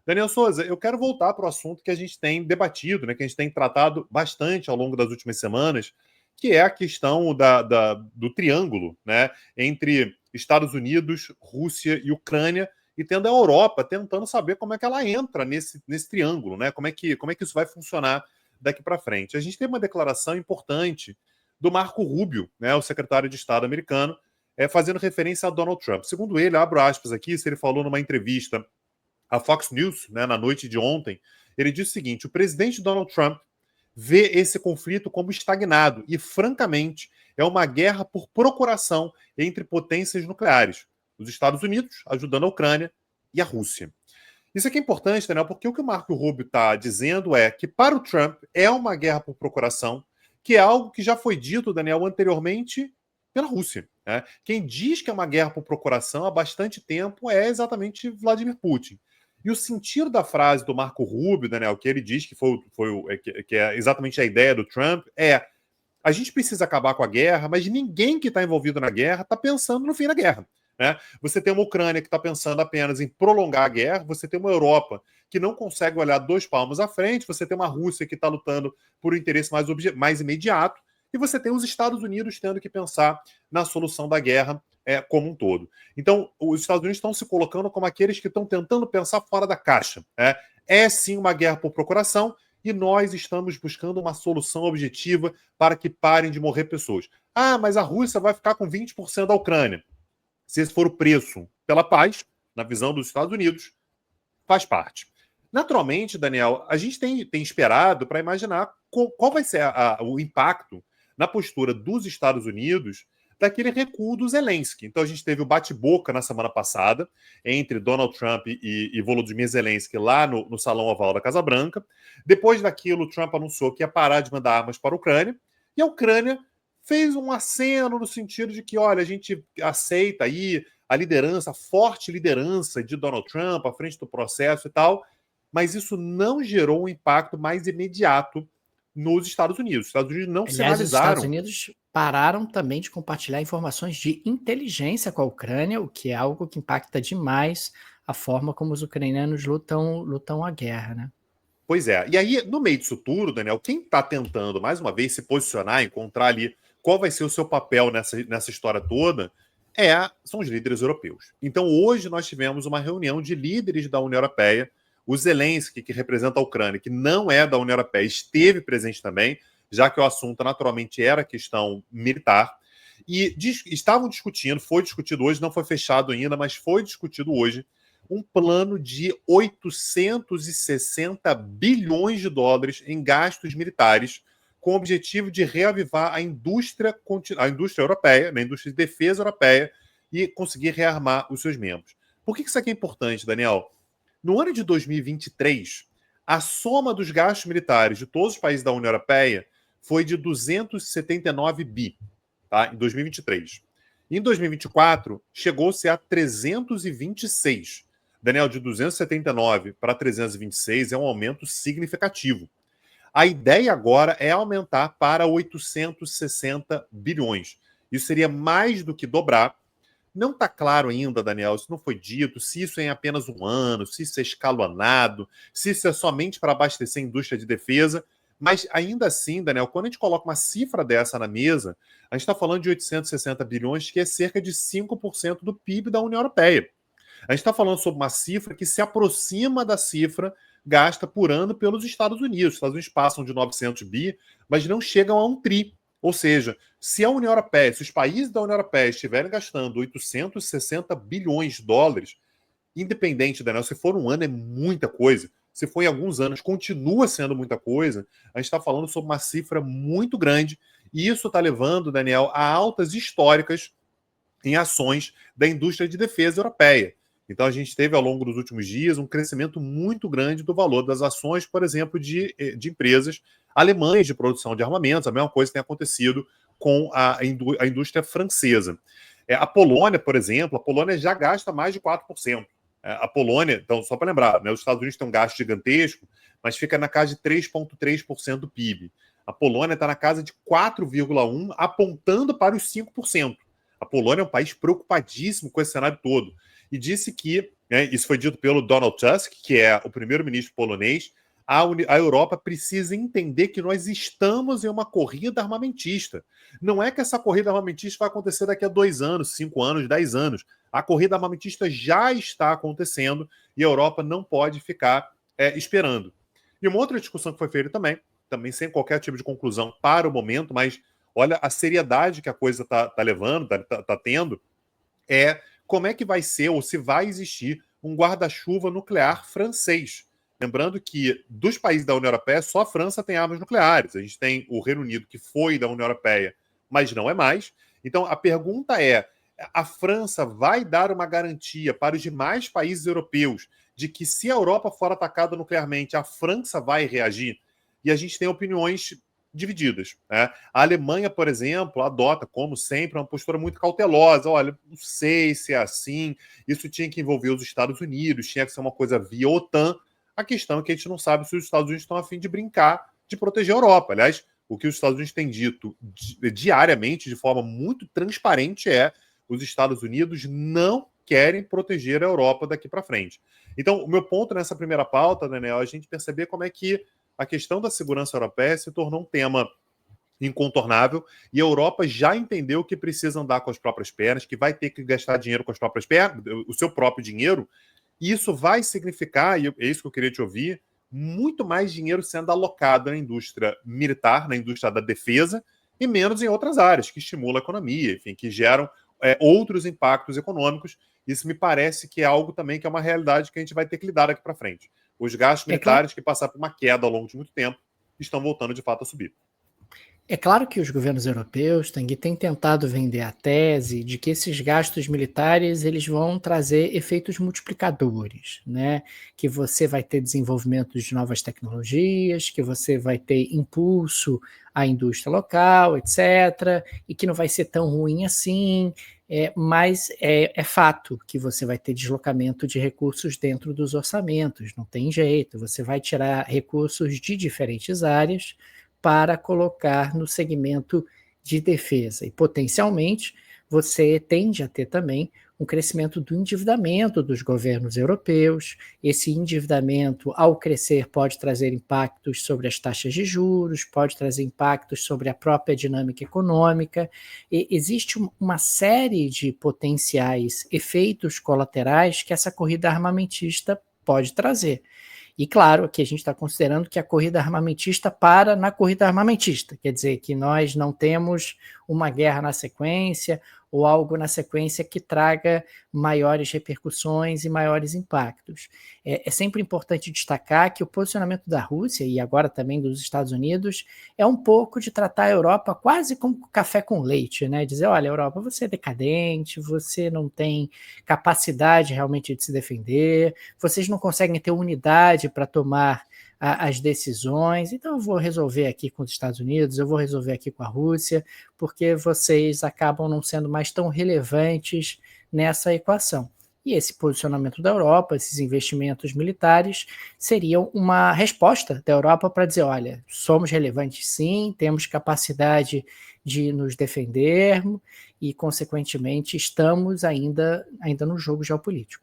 Daniel Souza, eu quero voltar para o assunto que a gente tem debatido, né, que a gente tem tratado bastante ao longo das últimas semanas, que é a questão do triângulo, né, entre Estados Unidos, Rússia e Ucrânia, e tendo a Europa tentando saber como é que ela entra nesse triângulo, né, como é que isso vai funcionar daqui para frente. A gente tem uma declaração importante do Marco Rubio, né, o secretário de Estado americano, fazendo referência a Donald Trump. Segundo ele, abro aspas aqui, se ele falou numa entrevista à Fox News, né, na noite de ontem, ele disse o seguinte: o presidente Donald Trump vê esse conflito como estagnado e, francamente, é uma guerra por procuração entre potências nucleares. Os Estados Unidos ajudando a Ucrânia e a Rússia. Isso aqui é importante, Daniel, porque o que o Marco Rubio está dizendo é que, para o Trump, é uma guerra por procuração, que é algo que já foi dito, Daniel, anteriormente pela Rússia. Né? Quem diz que é uma guerra por procuração há bastante tempo é exatamente Vladimir Putin. E o sentido da frase do Marco Rubio, Daniel, que ele diz que é exatamente a ideia do Trump, é: a gente precisa acabar com a guerra, mas ninguém que está envolvido na guerra está pensando no fim da guerra. Né? Você tem uma Ucrânia que está pensando apenas em prolongar a guerra, você tem uma Europa que não consegue olhar 2 palmos à frente, você tem uma Rússia que está lutando por um interesse mais imediato, e você tem os Estados Unidos tendo que pensar na solução da guerra como um todo. Então, os Estados Unidos estão se colocando como aqueles que estão tentando pensar fora da caixa. É sim uma guerra por procuração, e nós estamos buscando uma solução objetiva para que parem de morrer pessoas. Ah, mas a Rússia vai ficar com 20% da Ucrânia. Se esse for o preço pela paz, na visão dos Estados Unidos, faz parte. Naturalmente, Daniel, a gente tem esperado para imaginar qual vai ser o impacto na postura dos Estados Unidos daquele recuo do Zelensky. Então, a gente teve o bate-boca na semana passada entre Donald Trump e Volodymyr Zelensky lá no Salão Oval da Casa Branca. Depois daquilo, o Trump anunciou que ia parar de mandar armas para a Ucrânia, e a Ucrânia fez um aceno no sentido de que, olha, a gente aceita aí a liderança, a forte liderança de Donald Trump à frente do processo e tal, mas isso não gerou um impacto mais imediato nos Estados Unidos. Os Estados Unidos não Aliás, os Estados sinalizaram. Unidos pararam também de compartilhar informações de inteligência com a Ucrânia, o que é algo que impacta demais a forma como os ucranianos lutam a guerra, né? Pois é. E aí, no meio disso tudo, Daniel, quem está tentando, mais uma vez, se posicionar, encontrar ali qual vai ser o seu papel nessa história toda, são os líderes europeus. Então, hoje nós tivemos uma reunião de líderes da União Europeia. O Zelensky, que representa a Ucrânia, que não é da União Europeia, esteve presente também, já que o assunto naturalmente era questão militar. E estavam discutindo, foi discutido hoje, não foi fechado ainda, mas foi discutido hoje, um plano de 860 bilhões de dólares em gastos militares, com o objetivo de reavivar a indústria europeia, né, a indústria de defesa europeia, e conseguir rearmar os seus membros. Por que isso aqui é importante, Daniel? No ano de 2023, a soma dos gastos militares de todos os países da União Europeia foi de 279 bi, tá? Em 2023. Em 2024, chegou-se a 326. Daniel, de 279 para 326 é um aumento significativo. A ideia agora é aumentar para 860 bilhões. Isso seria mais do que dobrar. Não está claro ainda, Daniel, isso não foi dito, se isso é em apenas um ano, se isso é escalonado, se isso é somente para abastecer a indústria de defesa. Mas ainda assim, Daniel, quando a gente coloca uma cifra dessa na mesa, a gente está falando de 860 bilhões, que é cerca de 5% do PIB da União Europeia. A gente está falando sobre uma cifra que se aproxima da cifra gasta por ano pelos Estados Unidos. Os Estados Unidos passam de 900 bi, mas não chegam a 1 tri. Ou seja, se a União Europeia, se os países da União Europeia estiverem gastando 860 bilhões de dólares, independente, Daniel, se for um ano é muita coisa. Se for em alguns anos, continua sendo muita coisa. A gente está falando sobre uma cifra muito grande, e isso está levando, Daniel, a altas históricas em ações da indústria de defesa europeia. Então, a gente teve, ao longo dos últimos dias, um crescimento muito grande do valor das ações, por exemplo, de empresas alemãs de produção de armamentos. A mesma coisa tem acontecido com a indústria francesa. A Polônia, por exemplo, a Polônia já gasta mais de 4%. A Polônia, então, só para lembrar, né, os Estados Unidos têm um gasto gigantesco, mas fica na casa de 3,3% do PIB. A Polônia está na casa de 4,1%, apontando para os 5%. A Polônia é um país preocupadíssimo com esse cenário todo, e disse que né? Isso foi dito pelo Donald Tusk, que é o primeiro-ministro polonês. A Europa precisa entender que nós estamos em uma corrida armamentista. Não é que essa corrida armamentista vai acontecer daqui a 2 anos, 5 anos, 10 anos. A corrida armamentista já está acontecendo e a Europa não pode ficar esperando. E uma outra discussão que foi feita também sem qualquer tipo de conclusão para o momento, mas olha a seriedade que a coisa está levando, está tendo, é como é que vai ser ou se vai existir um guarda-chuva nuclear francês. Lembrando que dos países da União Europeia, só a França tem armas nucleares. A gente tem o Reino Unido, que foi da União Europeia, mas não é mais. Então, a pergunta é, a França vai dar uma garantia para os demais países europeus de que se a Europa for atacada nuclearmente, a França vai reagir? E a gente tem opiniões divididas, né? A Alemanha, por exemplo, adota, como sempre, uma postura muito cautelosa. Olha, não sei se é assim, isso tinha que envolver os Estados Unidos, tinha que ser uma coisa via OTAN. A questão é que a gente não sabe se os Estados Unidos estão a fim de brincar de proteger a Europa. Aliás, o que os Estados Unidos têm dito diariamente, de forma muito transparente, é os Estados Unidos não querem proteger a Europa daqui para frente. Então, o meu ponto nessa primeira pauta, Daniel, é a gente perceber como é que a questão da segurança europeia se tornou um tema incontornável e a Europa já entendeu que precisa andar com as próprias pernas, que vai ter que gastar dinheiro com as próprias pernas, o seu próprio dinheiro. E isso vai significar, e é isso que eu queria te ouvir, muito mais dinheiro sendo alocado na indústria militar, na indústria da defesa, e menos em outras áreas, que estimulam a economia, enfim, que geram outros impactos econômicos. Isso me parece que é algo também que é uma realidade que a gente vai ter que lidar daqui para frente. Os gastos militares, que passaram por uma queda ao longo de muito tempo, estão voltando de fato a subir. É claro que os governos europeus têm tentado vender a tese de que esses gastos militares eles vão trazer efeitos multiplicadores, né? Que você vai ter desenvolvimento de novas tecnologias, que você vai ter impulso à indústria local, etc., e que não vai ser tão ruim assim, mas é fato que você vai ter deslocamento de recursos dentro dos orçamentos, não tem jeito, você vai tirar recursos de diferentes áreas para colocar no segmento de defesa. E, potencialmente, você tende a ter também um crescimento do endividamento dos governos europeus. Esse endividamento, ao crescer, pode trazer impactos sobre as taxas de juros, pode trazer impactos sobre a própria dinâmica econômica. E existe uma série de potenciais efeitos colaterais que essa corrida armamentista pode trazer. E claro, aqui a gente está considerando que a corrida armamentista para na corrida armamentista, quer dizer que nós não temos uma guerra na sequência ou algo na sequência que traga maiores repercussões e maiores impactos. É sempre importante destacar que o posicionamento da Rússia e agora também dos Estados Unidos é um pouco de tratar a Europa quase como café com leite, né? Dizer, olha, Europa, você é decadente, você não tem capacidade realmente de se defender, vocês não conseguem ter unidade para tomar as decisões, então eu vou resolver aqui com os Estados Unidos, eu vou resolver aqui com a Rússia, porque vocês acabam não sendo mais tão relevantes nessa equação. E esse posicionamento da Europa, esses investimentos militares, seriam uma resposta da Europa para dizer, olha, somos relevantes sim, temos capacidade de nos defender e, consequentemente, estamos ainda no jogo geopolítico.